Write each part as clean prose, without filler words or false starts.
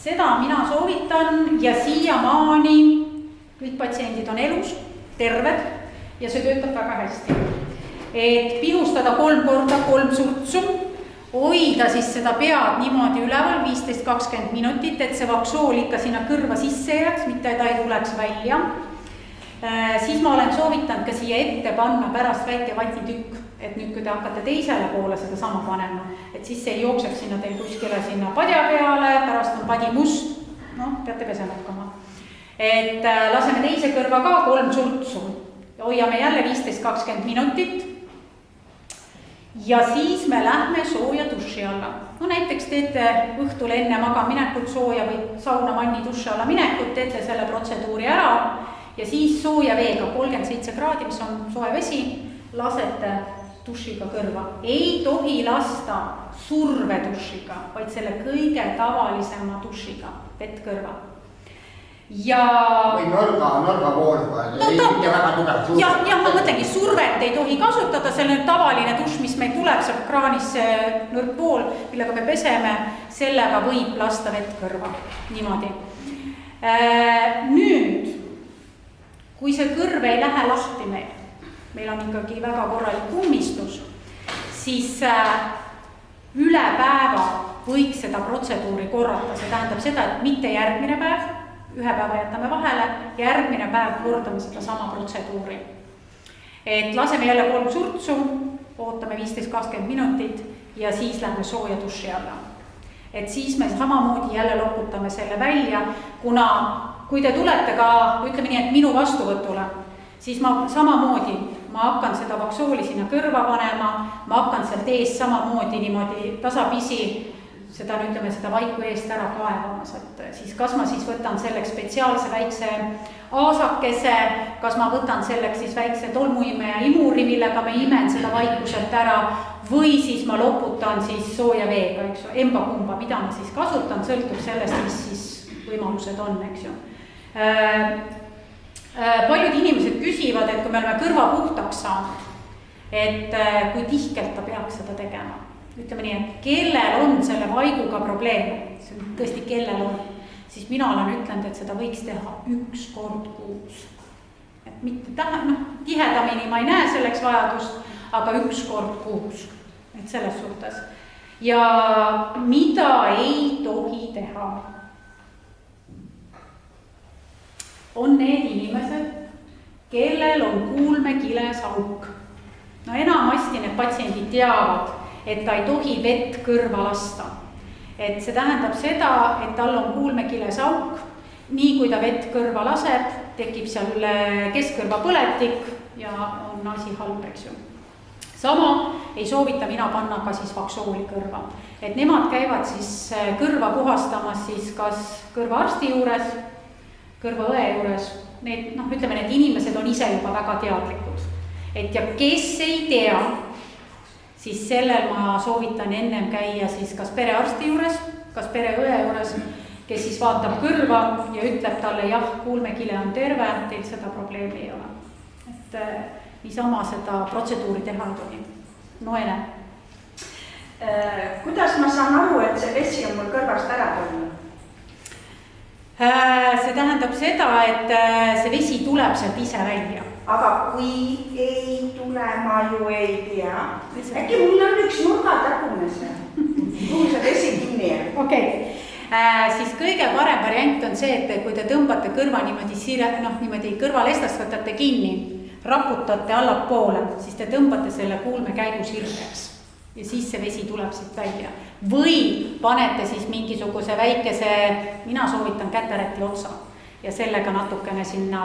seda mina soovitan ja siiamaani kõik patsiendid on elus, terved ja see töötab väga hästi. Et pihustada 3 korda 3 surtsu, hoida siis seda pead niimoodi üleval 15-20 minutit, et see vaksool ikka sinna kõrva sisse jääks, mitte ta ei tuleks välja. Siis ma olen soovitanud ka siia ette panna pärast väike vatitükk, et nüüd kui te hakkate teisele poole seda sama panema, et siis see ei jookseks sinna teil kuskile sinna padja peale, pärast on padi must, peate pesema hakkama. Et laseme teise kõrva ka 3 surtsu ja hoiame jälle 15-20 minutit. Ja siis me lähme sooja duši alla. Näiteks teete õhtul enne magaminekut sooja või sauna vanni duši alla minekut, teete selle protseduuri ära ja siis sooja veega 37 kraadi, mis on soe vesi, lasete dušiga kõrva. Ei tohi lasta survedušiga, vaid selle kõige tavalisema dušiga vett kõrva. Ja... Või norga vooluga, ei mitte väga tugev. Ja ma mõtlengi, survet ei tohi kasutada, see on tavaline duš, mis meil tuleb seal kraanis nõrk vool, millega me peseme, sellega võib lasta vett kõrva, niimoodi. Nüüd, kui see kõrv ei lähe lahti meil on ikkagi väga korralik kummistus, siis üle päeva võiks seda protseduuri korrata, see tähendab seda, et mitte järgmine päev, ühe päeva jätame vahele, järgmine päev kordame seda sama protseduuri. Et laseme jälle 3 surtsu, ootame 15-20 minutit ja siis lähme sooja duši alla. Et siis me samamoodi jälle loputame selle välja, kuna kui te tulete ka, ütleme nii, et minu vastuvõtule, siis ma samamoodi, ma hakkan seda vaksooli sinna kõrva panema, ma hakkan sealt ees samamoodi niimoodi tasapisi seda, ütleme, seda vaiku eest ära kaevamas, et siis kas ma siis võtan selleks spetsiaalse väikse aasakese, kas ma võtan selleks siis väikse tolmuimeja imuri, millega ma imen seda vaikuselt ära, või siis ma loputan siis sooja veega, eks ju, emba-kumba, mida ma siis kasutan, sõltub sellest, mis siis võimalused on, eks ju. Paljud inimesed küsivad, et kui me oleme kõrva puhtaks saanud, et kui tihkelt ta peaks seda tegema. Ütleme nii, et kellel on selle vaiguga probleeme, see on tõesti kellel on, siis mina olen ütlenud, et seda võiks teha 1 kord kuus. Et mitte tihedamini ma ei näe selleks vajadust, aga 1 kord kuus, et selles suhtes. Ja mida ei tohi teha? On need inimesed, kellel on kuulmekiles auk. Enamasti need patsiendid teavad, et ta ei tohi vett kõrva lasta. Et see tähendab seda, et tal on kuulmekiles auk, nii kui ta vett kõrva laseb, tekib seal keskkõrva põletik ja on asi halb, eks ju. Sama ei soovita mina panna ka siis vaksooli kõrva. Et nemad käivad siis kõrva puhastamas siis kas kõrvaarsti juures, kõrvaõe juures. Ütleme, need inimesed on ise juba väga teadlikud. Et ja kes ei tea, siis sellel ma soovitan ennem käia siis kas perearsti juures, kas pereõe juures, kes siis vaatab kõrva ja ütleb talle, jah, kuulmekile on terve, teil seda probleemi ei ole. Et niisama seda protseduuri teha ei tohi. Noene. Kuidas ma saan aru, et see vesi on mul kõrvast ära tulnud? See tähendab seda, et see vesi tuleb sealt ise välja. Aga kui ei tule, ma ju ei tea. Äkki mul on üks nurgatagune seal. Kuhu see vesi kinni jääb? Okei. Siis kõige parem variant on see, et kui te tõmbate kõrva niimoodi kõrvalestast võtate kinni, raputate allapoole, siis te tõmbate selle kuulme käigu sirgeks ja siis see vesi tuleb siit välja. Või panete siis mingisuguse väikese, mina soovitan käteräti otsa ja sellega natukene sinna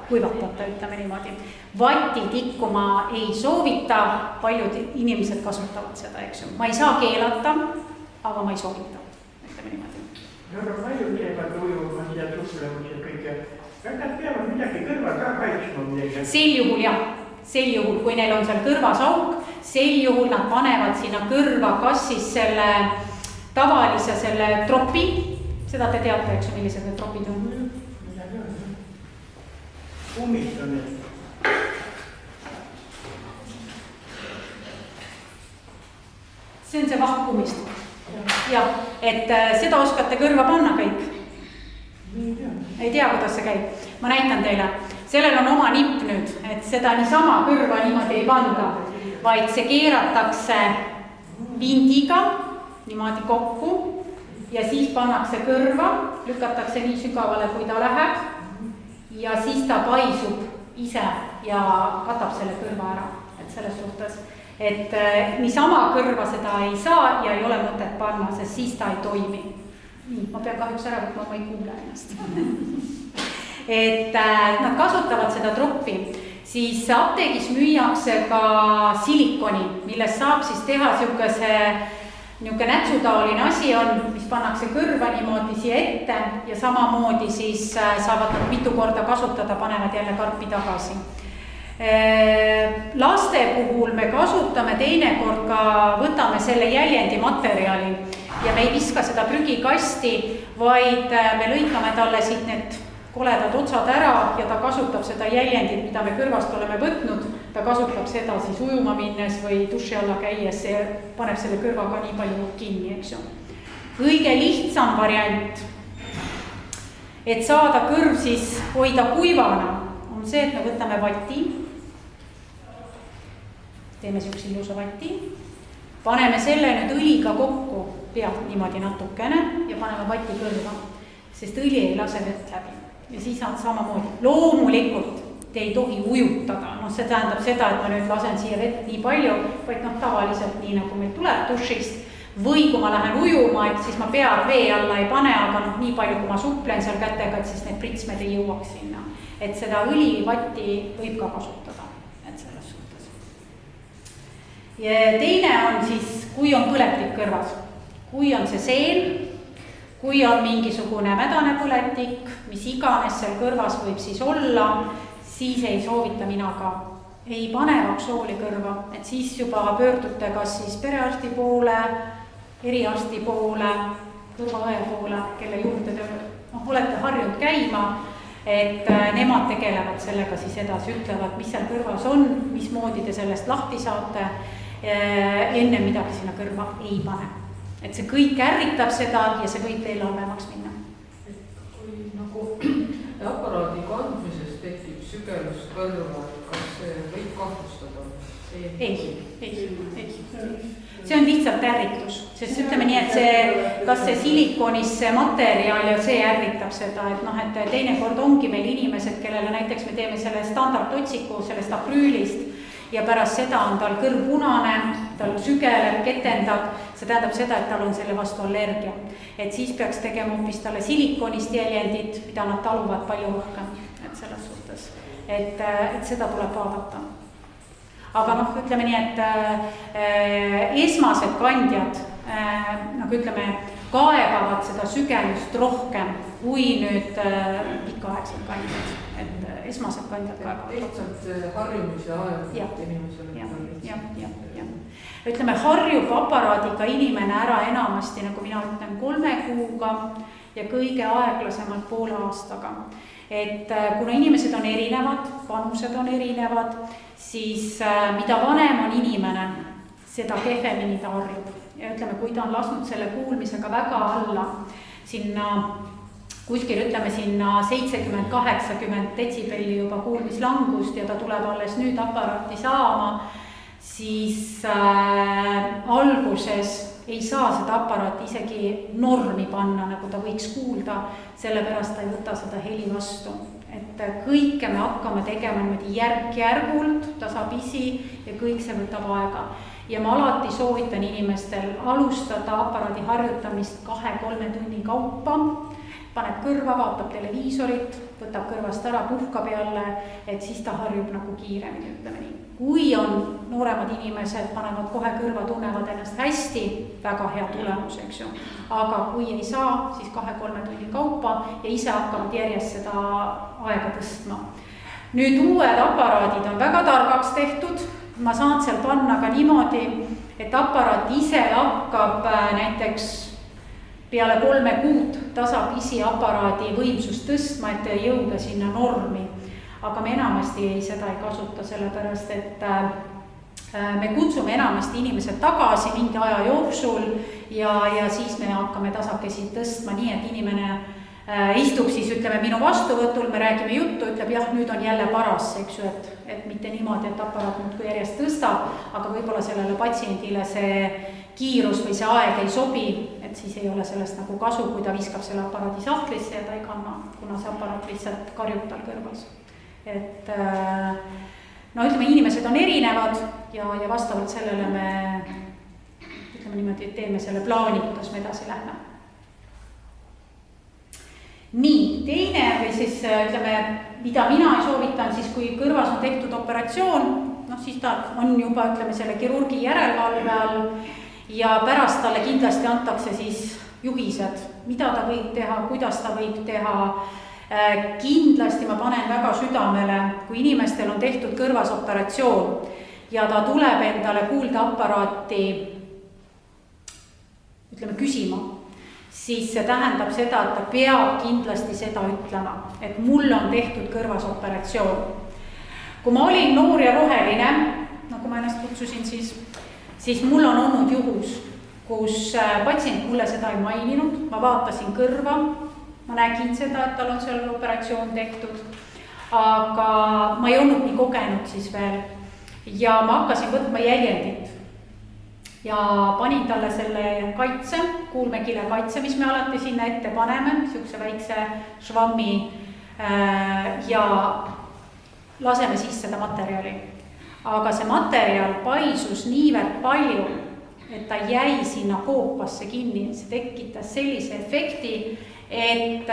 kuivatate, ütleme niimoodi. Vatitikku ma ei soovita, paljud inimesed kasutavad seda, eks ju. Ma ei saa keelata, aga ma ei soovita, ütleme niimoodi. Aga palju teevad ujuma, mida tusslevad ja kõige. Kas nad peavad midagi kõrva ka kaitsma midagi? Sel juhul jah. Sel juhul, kui neil on seal kõrvas auk, sel juhul nad panevad sinna kõrva kas siis selle tavalise selle tropi, seda te teate, eks ju, millised need tropid on? Kummist on need. See on see vahkummist. jah, et seda oskate kõrva panna kõik. Ei tea, kuidas see käib. Ma näitan teile. Sellel on oma nipp nüüd, et seda niisama kõrva niimoodi ei panda, vaid see keeratakse vindiga niimoodi kokku ja siis pannakse kõrva, lükatakse nii sügavale, kui ta läheb ja siis ta paisub ise ja katab selle kõrva ära, et selles suhtes. Et niisama kõrva seda ei saa ja ei ole mõtet panna, sest siis ta ei toimi. Nii, ma pean kahjuks ära võtma, ma ei kuule ennast. Et nad kasutavad seda troppi, siis apteegis müüakse ka silikoni, millest saab siis teha niisugune nätsutaoline asi on, mis pannakse kõrva niimoodi siia ette ja samamoodi siis saavad nad mitu korda kasutada, panevad jälle karpi tagasi. Laste puhul me kasutame teinekord ka, võtame selle jäljendi materjali ja me ei viska seda prügikasti, vaid me lõikame talle siit need koledad otsad ära ja ta kasutab seda jäljendit, mida me kõrvast oleme võtnud, ta kasutab seda siis ujuma minnes või duši alla käies, see paneb selle kõrvaga nii palju kinni, eks ju. Kõige lihtsam variant, et saada kõrv siis hoida kuivana, on see, et me võtame vati, teeme siukse ilusa vati, paneme selle nüüd õliga kokku pealt niimoodi natukene ja paneme vati kõrva, sest õli ei lase vett läbi. Ja siis on samamoodi. Loomulikult te ei tohi ujutada. See tähendab seda, et ma nüüd lasen siia vett nii palju, vaid tavaliselt nii, nagu meil tuleb dušist. Või kui ma lähen ujuma, et siis ma pea vee alla ei pane, aga nii palju, kui ma suplen seal kätega, et siis need pritsmed ei jõuaks sinna. Et seda õlivatti võib ka kasutada. Et selles suhtes. Ja teine on siis, kui on põletik kõrvas. Kui on see seen, kui on mingisugune mädane põletik, mis iganes seal kõrvas võib siis olla, siis ei soovita mina ka. Ei pane vaksooli kõrva, et siis juba pöördute kas siis perearsti poole, eriarsti poole, kõrvaõe poole, kelle juurde te olete harjunud käima, et nemad tegelevad sellega siis edasi, ütlevad, mis seal kõrvas on, mismoodi te sellest lahti saate, enne midagi sinna kõrva ei pane. Et see kõik ärritab seda ja see võib veel halvemaks minna. Kui nagu aparaadi kandmises tekib sügelus kõrva, kas see võib kahtlustada? Ei. See on lihtsalt ärritus, sest ütleme nii, et kas see silikonis see materjal ja see ärritab seda, et teinekord ongi meil inimesed, kellele näiteks me teeme selle standardotsiku sellest akrüülist ja pärast seda on tal kõrv punane, tal sügeleb, ketendab, see tähendab seda, et tal on selle vastu allergia. Et siis peaks tegema hoopis talle silikonist jäljendit, mida nad taluvad palju rohkem, et selles suhtes, et seda tuleb vaadata. Aga ütleme nii, et esmased kandjad, kaebavad seda sügelust rohkem kui nüüd pikaaegsed kandjad, et esmased kandjad kaebavad. Lihtsalt harjumise aeg inimesele. Ja. Ütleme, harjub aparaadiga inimene ära enamasti, nagu mina ütlen, 3 kuuga ja kõige aeglasemalt poole aastaga. Et kuna inimesed on erinevad, vanused on erinevad, siis mida vanem on inimene, seda kehvemini ta harjub. Ja ütleme, kui ta on lasknud selle kuulmisega väga alla, sinna kuskil ütleme sinna 70-80 detsibelli juba kuulmislangust ja ta tuleb alles nüüd aparaati saama, siis alguses ei saa seda aparaati isegi normi panna, nagu ta võiks kuulda, sellepärast ta ei võta seda heli vastu. Et kõike me hakkame tegema järk-järgult, tasapisi ja kõik see võtab aega. Ja ma alati soovitan inimestel alustada aparaadi harjutamist 2-3 tunni kaupa, paneb kõrva, vaatab televiisorit, võtab kõrvast ära, puhkab jälle, et siis ta harjub nagu kiiremini, ütleme nii. Kui on nooremad inimesed, panevad kohe kõrva, tunnevad ennast hästi, väga hea tulemus, eks ju. Aga kui ei saa, siis 2-3 tunni kaupa ja ise hakkavad järjest seda aega tõstma. Nüüd uued aparaadid on väga targaks tehtud. Ma saan seal panna ka niimoodi, et aparaat ise hakkab näiteks peale 3 kuud tasapisi aparaadi võimsust tõstma, et jõuda sinna normi. Aga me enamasti seda ei kasuta, sellepärast, et me kutsume enamasti inimesed tagasi mingi aja jooksul ja siis me hakkame tasakesi tõstma nii, et inimene istub siis, ütleme, minu vastuvõtul, me räägime juttu, ütleb jah, nüüd on jälle paras, eks ju, et mitte niimoodi, et aparaat muudkui järjest tõstab, aga võib-olla sellele patsiendile see kiirus või see aeg ei sobi, et siis ei ole sellest nagu kasu, kui ta viskab selle aparaadi sahtlisse ja ta ei kanna, kuna see aparaat lihtsalt karjub tal kõrvas. Et no ütleme, inimesed on erinevad ja vastavalt sellele me ütleme niimoodi, et teeme selle plaani, kuidas me edasi lähme. Nii, teine või siis ütleme, mida mina ei soovitan, siis kui kõrvas on tehtud operatsioon, noh siis ta on juba ütleme selle kirurgi järelevalve all ja pärast talle kindlasti antakse siis juhised, mida ta võib teha, kuidas ta võib teha. Kindlasti ma panen väga südamele, kui inimestel on tehtud kõrvas operatsioon ja ta tuleb endale kuuldeaparaati ütleme küsima, siis see tähendab seda, et ta peab kindlasti seda ütlema, et mul on tehtud kõrvas operatsioon. Kui ma olin noor ja roheline, nagu ma ennast kutsusin, siis mul on olnud juhus, kus patsient mulle seda ei maininud, ma vaatasin kõrva, ma nägin seda, et tal on seal operatsioon tehtud, aga ma ei olnud nii kogenud siis veel ja ma hakkasin võtma jäljendit. Ja panin talle selle kaitse, kuulmekile kaitse, mis me alati sinna ette paneme, siukse väikse švammi ja laseme siis seda materjali. Aga see materjal paisus niivõrd palju, et ta jäi sinna koopasse kinni, see tekitas sellise efekti, et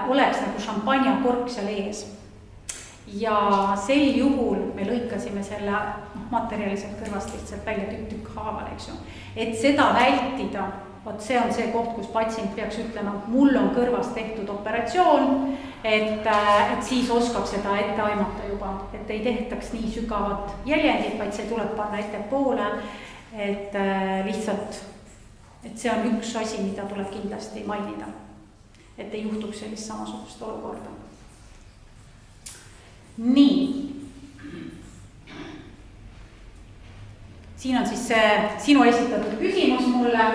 oleks nagu šampanjakork seal ees. Ja sel juhul me lõikasime selle materjaliselt kõrvast lihtsalt välja tükk haaval, eks ju. Et seda vältida, vot see on see koht, kus patsient peaks ütlema, mul on kõrvas tehtud operatsioon, et siis oskab seda ette aimata juba, et ei tehtaks nii sügavat jäljendit, vaid see tuleb panna ette poole, et lihtsalt, et see on üks asi, mida tuleb kindlasti mainida, et ei juhtuks sellist samasugust olukorda. Nii. Siin on siis see sinu esitatud küsimus mulle,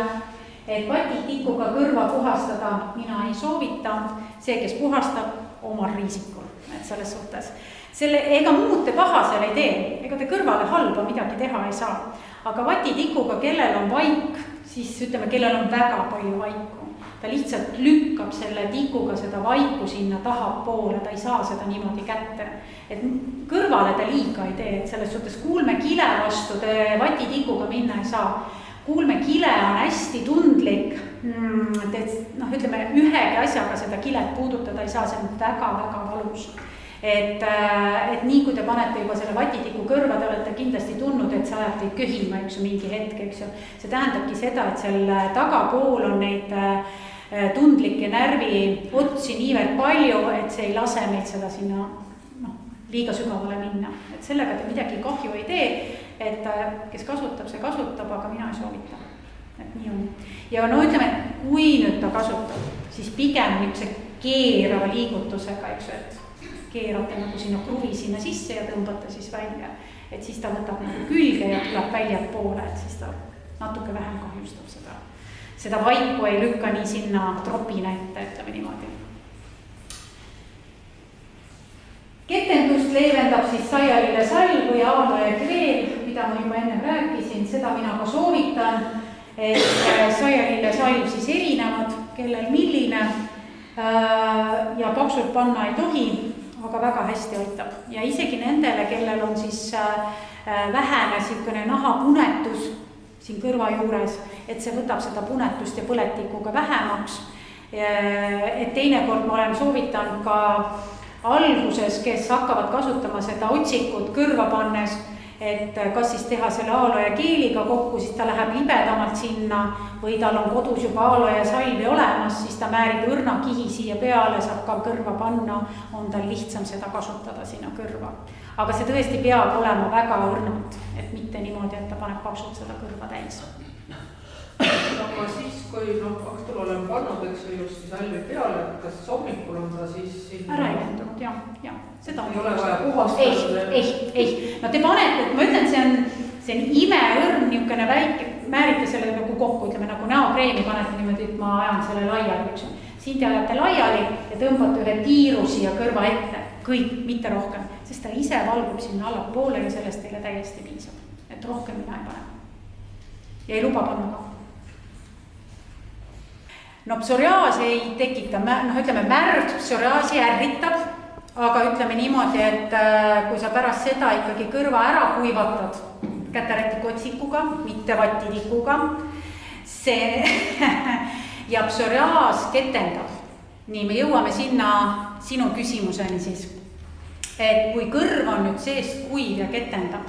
et vatitikuga kõrva puhastada mina ei soovita, see, kes puhastab omal riisikul, et selles suhtes. Ega muud te paha seal ei tee, ega te kõrvale halba midagi teha ei saa, aga vatitikuga, kellel on vaik, siis ütleme, kellel on väga palju vaiku, ta lihtsalt lükkab selle tikuga seda vaiku sinna tahapoole, ta ei saa seda niimoodi kätte. Et kõrvale ta liiga ei tee, et selles suhtes kuulmekile vastu te vatitikuga minna ei saa. Kuulmekile on hästi tundlik, ütleme ühegi asjaga seda kilet puudutada ei saa, see on väga-väga valus. Et nii kui te panete juba selle vatitiku kõrva, te olete kindlasti tundnud, et see ajab teid köhima üks mingi hetk, eks ju. See tähendabki seda, et selle tagapool on neid tundlikke närvi otsi niivõrd palju, et see ei lase meid seda sinna liiga sügavale minna. Et sellega te midagi kahju ei tee, et kes kasutab, see kasutab, aga mina ei soovita. Et nii on. Ja no ütleme, kui nüüd ta kasutab, siis pigem nüüd see keerava liigutusega, eks ju, et keerate nagu sinna kruvi sinna sisse ja tõmbate siis välja. Et siis ta võtab nagu külge ja tuleb väljad poole, et siis ta natuke vähem kahjustab seda. Seda vaiku ei lükka nii sinna tropina ette, ütleme niimoodi. Ketendust leevendab siis saialile salv või aaloe kreel, mida ma juba enne rääkisin, seda mina ka soovitan, et saialile salv siis erinevad, kellel milline ja paksult panna ei tohi, aga väga hästi aitab. Ja isegi nendele, kellel on siis vähene siukene nahapunetus siin kõrva juures, et see võtab seda punetust ja põletikuga vähemaks. Et teinekord ma olen soovitanud ka alguses, kes hakkavad kasutama seda otsikut kõrva pannes, et kas siis teha selle aaloe keeliga kokku, siis ta läheb libedamalt sinna või tal on kodus juba aaloe salvi olemas, siis ta määrib õrnakihi siia peale, saab ka kõrva panna, on tal lihtsam seda kasutada sinna kõrva. Aga see tõesti peab olema väga õrnalt, et mitte niimoodi, et ta paneb paksult seda kõrva täis. Aga siis, kui aktul olen pannud, eks või just salvi peale, kas hommikul on ta siis sinna... Ära ei lendunud, jah. Seda ei ole vaja puhastada. Ei. No te panete, ma ütlen, see on see on imeõrn, niisugune väike, määrite selle nagu kokku, ütleme nagu näokreemi panete niimoodi, et ma ajan selle laiali, eks ju. Siin te ajate laiali ja tõmbate ühe tiiru siia kõrva ette, kõik, mitte rohkem, sest ta ise valgub sinna allapoole ja sellest teile täiesti piisab, et rohkem mina ei pane. Ja ei luba panna ka. No psoriaas ei tekita, ütleme märg psoriaasi ärritab, aga ütleme niimoodi, et kui sa pärast seda ikkagi kõrva ära kuivatad käterätikotsikuga, mitte vatitikuga, see ja psoriaas ketendab. Nii, me jõuame sinna sinu küsimuseni siis, et kui kõrv on nüüd seest kuiv ja ketendab,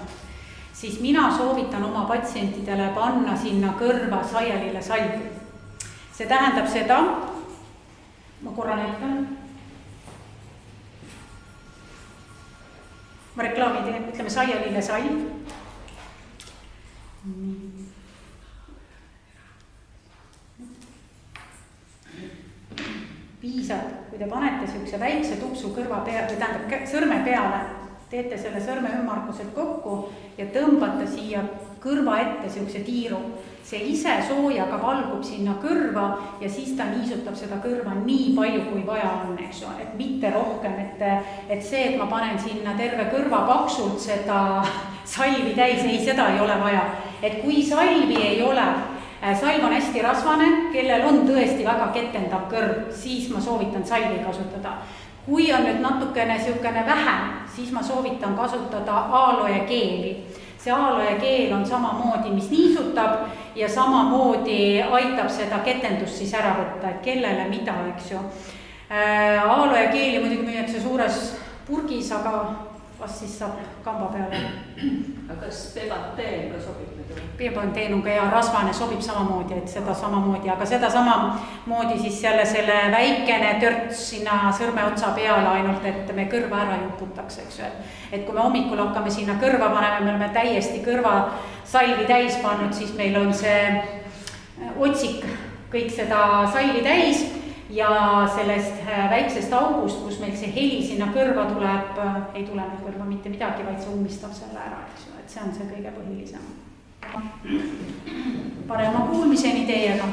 siis mina soovitan oma patsientidele panna sinna kõrva saialile salvi. See tähendab seda, ma korra näitan, ma reklaami teen, ütleme saialile salv. Piisab, kui te panete siukse väikse tupsu kõrva peale, või tähendab sõrme peale, teete selle sõrme ümmargused kokku ja tõmbate siia kõrva ette siukse tiiru. See ise soojaga valgub sinna kõrva ja siis ta niisutab seda kõrva nii palju, kui vaja on, eks ju, et mitte rohkem, et see, et ma panen sinna terve kõrva paksult seda salvi täis, ei, seda ei ole vaja. Et kui salvi ei ole, salv on hästi rasvane, kellel on tõesti väga ketendav kõrv, siis ma soovitan salvi kasutada. Kui on nüüd natukene siukene vähem, siis ma soovitan kasutada aloe geeli. See aloe geel on samamoodi, mis niisutab ja samamoodi aitab seda ketendust siis ära võtta, et kellele mida, eks ju. Aloe geeli muidugi müüakse suures purgis, aga kas siis saab kamba peale? Aga kas Pepanteen ka sobib nüüd? Pepanteen on ka hea rasvane, sobib samamoodi, et seda samamoodi, aga seda samamoodi siis selle väikene törts sinna sõrme otsa peale ainult, et me kõrva ära juputaks, eks ju. Et kui me hommikul hakkame sinna kõrva panema, me oleme täiesti kõrva salvi täis pannud, siis meil on see otsik kõik seda salvi täis ja sellest väiksest august, kus meil see heli sinna kõrva tuleb, ei tule meil kõrva mitte midagi, vaid see ummistab selle ära, eks ju, et see on see kõige põhilisem. Parema kuulmiseni teiega.